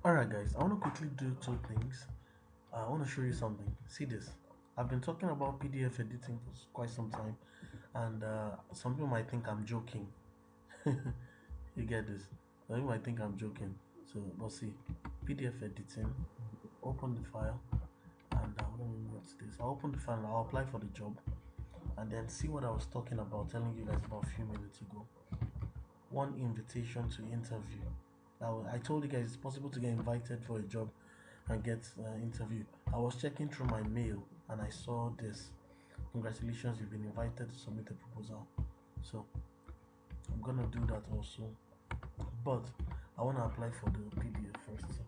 Alright guys, I want to quickly do two things. I want to show you something. See this. I've been talking about PDF editing for quite some time, and some people might think I'm joking. You get this? Some people might think I'm joking. So, but see, PDF editing, open the file, and let me what's this. I'll open the file and I'll apply for the job, and then see what I was talking about, telling you guys about a few minutes ago. One invitation to interview. Now, I told you guys it's possible to get invited for a job and get interview. I was checking through my mail and I saw this. Congratulations, you've been invited to submit a proposal. So I'm gonna do that also. But I wanna apply for the PDF first. So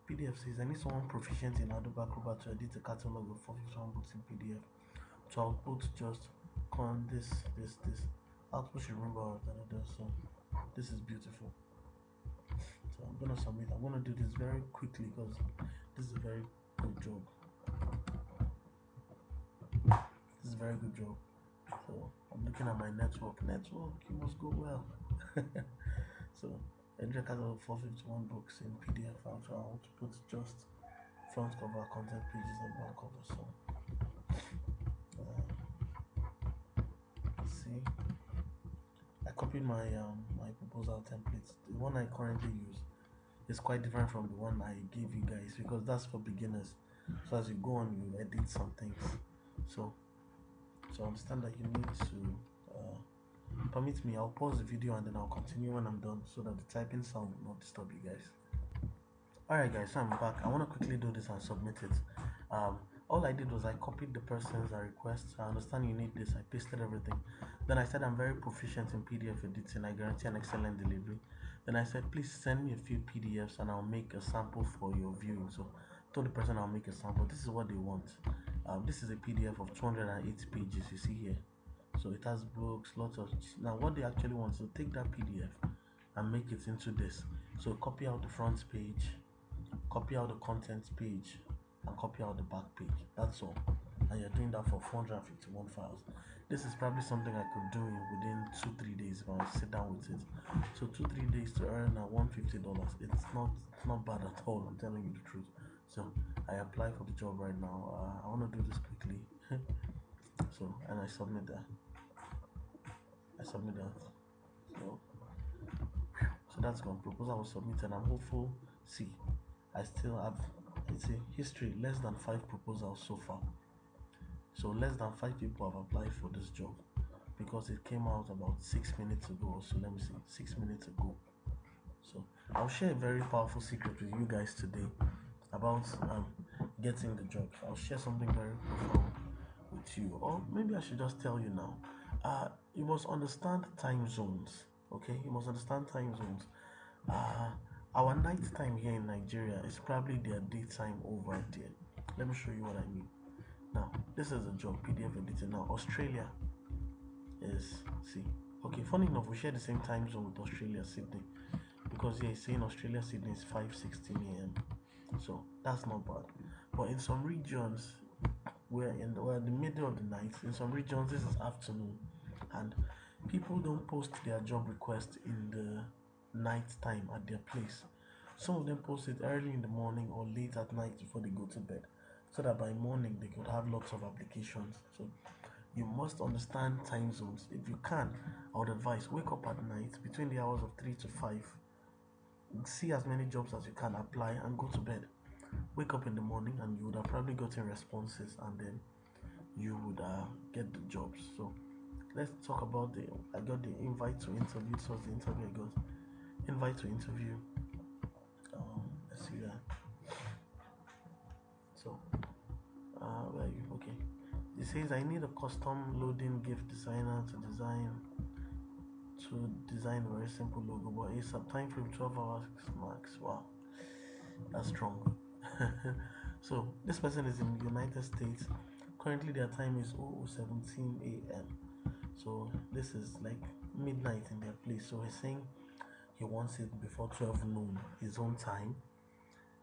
PDF says I need someone proficient in Adobe Acrobat to edit a catalog of 451 books in PDF. So I'll put just con this. Output should remember that. So this is beautiful. So I'm gonna submit. I'm gonna do this very quickly because this is a very good job. This is a very good job. So I'm looking at my network. Network, you must go well. So Edric has 451 books in PDF. I want to put just front cover, content pages, and back cover. So see, I copied my my proposal templates. The one I currently use is quite different from the one I gave you guys because that's for beginners. So as you go on, you edit some things. So understand that you need to permit me. I'll pause the video and then I'll continue when I'm done so that the typing sound will not disturb you guys. Alright guys, so I'm back. I want to quickly do this and submit it. All I did was I copied the person's request. I understand you need this. I pasted everything. Then I said I'm very proficient in PDF editing. I guarantee an excellent delivery. Then I said please send me a few PDFs and I'll make a sample for your viewing. So I told the person I'll make a sample. This is what they want. This is a PDF of 208 pages you see here. So it has books, lots of. Now what they actually want, so take that PDF and make it into this. So copy out the front page, copy out the contents page, and copy out the back page. That's all. And you're doing that for 451 files. This is probably something I could do within 2-3 days if I sit down with it. So 2-3 days to earn $150. It's not bad at all. I'm telling you the truth. So I apply for the job right now. I want to do this quickly. So and I submit that. So that's gone. Proposal was submitted. I'm hopeful. See, I still have, it's a history, less than 5 proposals so far. So less than 5 people have applied for this job because it came out about 6 minutes ago. So let me see, 6 minutes ago. So I'll share a very powerful secret with you guys today about getting the job. I'll share something very profound with you, or maybe I should just tell you now. You must understand time zones. Okay, you must understand time zones. Our night time here in Nigeria is probably their daytime over there. Let me show you what I mean. Now, this is a job, PDF editing. Now, Australia is, see, okay, funny enough, we share the same time zone with Australia, Sydney, because here it's saying Australia, Sydney is 5:16 a.m. So that's not bad. But in some regions, we're in the middle of the night. In some regions, this is afternoon, and people don't post their job request in the night time at their place. Some of them post it early in the morning or late at night before they go to bed, so that by morning they could have lots of applications. So you must understand time zones. If you can, I would advise wake up at night between the hours of 3 to 5. See as many jobs as you can, apply and go to bed. Wake up in the morning and you would have probably gotten responses and then you would get the jobs. So let's talk about I got the invite to interview. So the interview I got, invite to interview. Let's see that. So where are you? Okay, it says I need a custom loading gift designer to design a very simple logo, but it's a time frame 12 hours max. Wow, that's strong. So this person is in the United States. Currently their time is 17 a.m. So this is like midnight in their place. So he's saying he wants it before 12 noon his own time,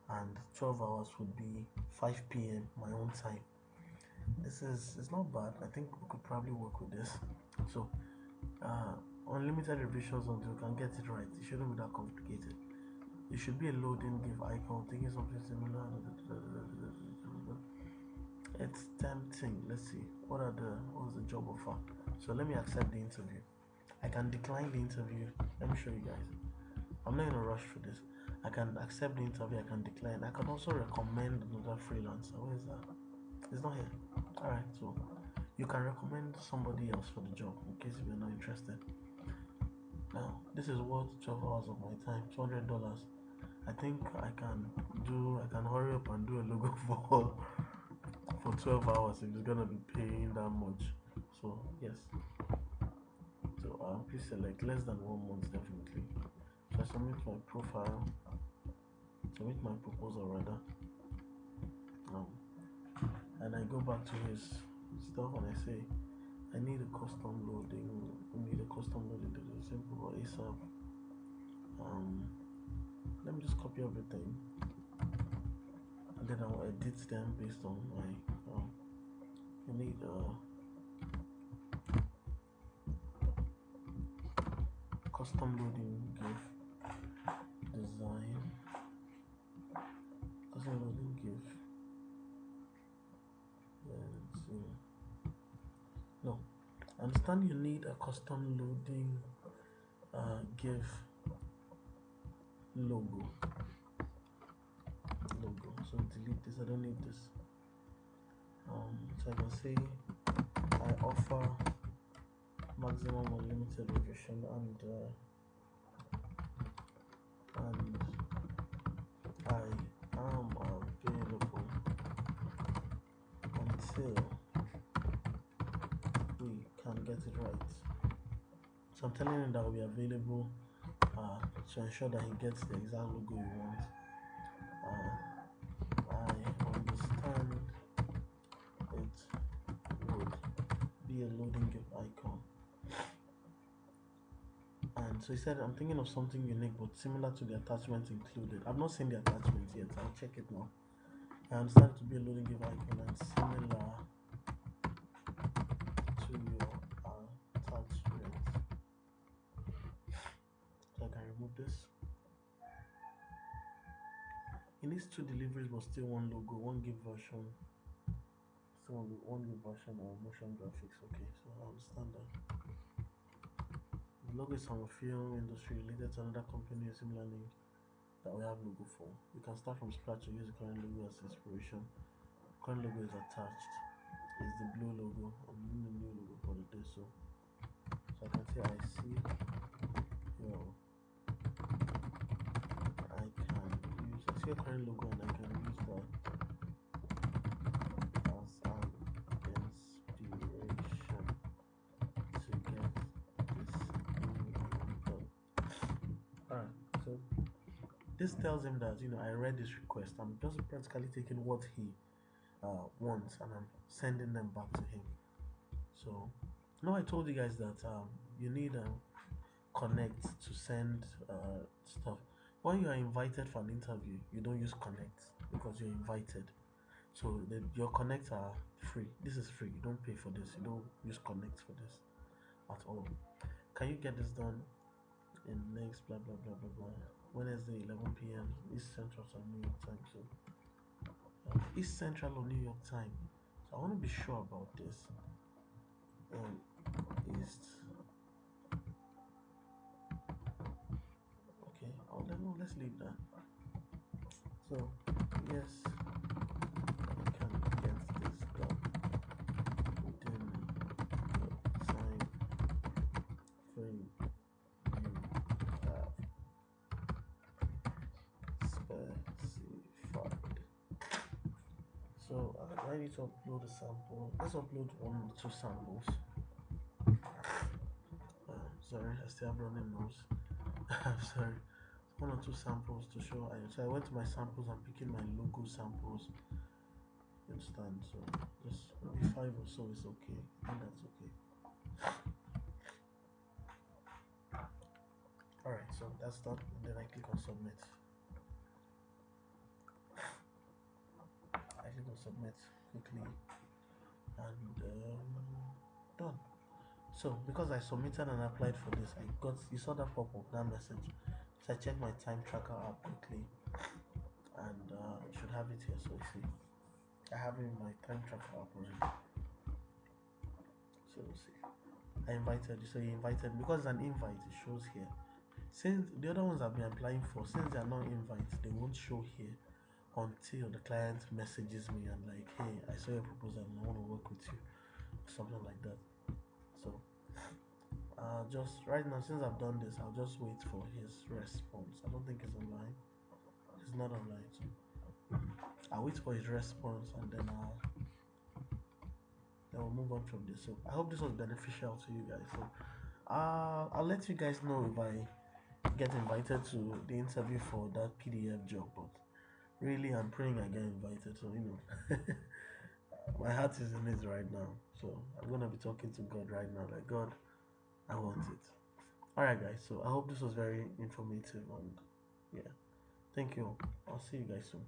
and 12 hours would be 5 p.m. my own time. It's not bad. I think we could probably work with this. So unlimited revisions until you can get it right. It shouldn't be that complicated. it should be a loading give icon, thinking something similar. It's tempting. Let's see. What's the job offer? So let me accept the interview. I can decline the interview. Let me show you guys. I'm not in a rush for this. I can accept the interview, I can decline. I can also recommend another freelancer. Where is that? It's not here. Alright, so you can recommend somebody else for the job in case if you're not interested. Now, this is worth 12 hours of my time, $200. I think I can hurry up and do a logo for 12 hours if it's gonna be paying that much. So yes. So please select less than 1 month definitely. So I submit my profile, submit my proposal rather. And I go back to his stuff and I say I need a custom loading. That is simple or ASAP. Let me just copy everything and then I'll edit them based on my you need custom loading give design, custom loading give no, I understand you need a custom loading give logo. So delete this, I don't need this. So I can say I offer maximum unlimited revision and I am available until we can get it right. So I'm telling him that will be available to ensure that he gets the exact logo he wants. I understand it would be a loading give icon. And so he said, I'm thinking of something unique but similar to the attachment included. I've not seen the attachment yet, I'll check it now. I understand it to be a loading give icon and similar to your attachment. So I can remove this. It needs 2 deliveries but still 1 logo, 1 give version. So 1 give version or motion graphics. Okay, so I understand that. The logo is from a film industry related to another company with similar name that we have logo for. You can start from scratch or use the current logo as inspiration. Current logo is attached. It's the blue logo. I'm using the new logo for the day, so I can say I see your current logo and I can use that as an inspiration to get this new done. Alright, so this tells him that I read this request. I'm just practically taking what he wants and I'm sending them back to him. So now I told you guys that you need a connect to send stuff. When you are invited for an interview, you don't use connect because you're invited. So your connects are free. This is free. You don't pay for this. You don't use connect for this at all. Can you get this done in next blah blah blah blah blah Wednesday 11 p.m. East Central or New York time. So East Central or New York time. So I want to be sure about this. East. Okay. Oh no, let's leave that. So yes, I can get this done within the time frame you have specified. So I need to upload a sample. Let's upload 1 or 2 samples. Sorry, I still have running nose. I'm sorry. 1 or 2 samples to show. So I went to my samples. I'm picking my logo samples. You understand? So just maybe 5 or so is okay. I think that's okay. Alright, so that's that. And then I click on submit. I click on submit quickly and done. So because I submitted and applied for this, you saw that pop up, that message. So So I checked my time tracker app quickly, and I should have it here. So you see, I have it in my time tracker app already. So see, I invited you. So you invited me because it's an invite. It shows here. Since the other ones I've been applying for, since they are not invites, they won't show here until the client messages me and like, hey, I saw your proposal and I want to work with you, something like that. So just right now, since I've done this, I'll just wait for his response. I don't think he's online. He's not online, so I'll wait for his response and then we'll move on from this. So I hope this was beneficial to you guys. So I'll let you guys know if I get invited to the interview for that PDF job, but really I'm praying I get invited. So my heart is in it right now. So I'm gonna be talking to God right now, like God, I want it. Alright guys, so I hope this was very informative and yeah. Thank you. I'll see you guys soon.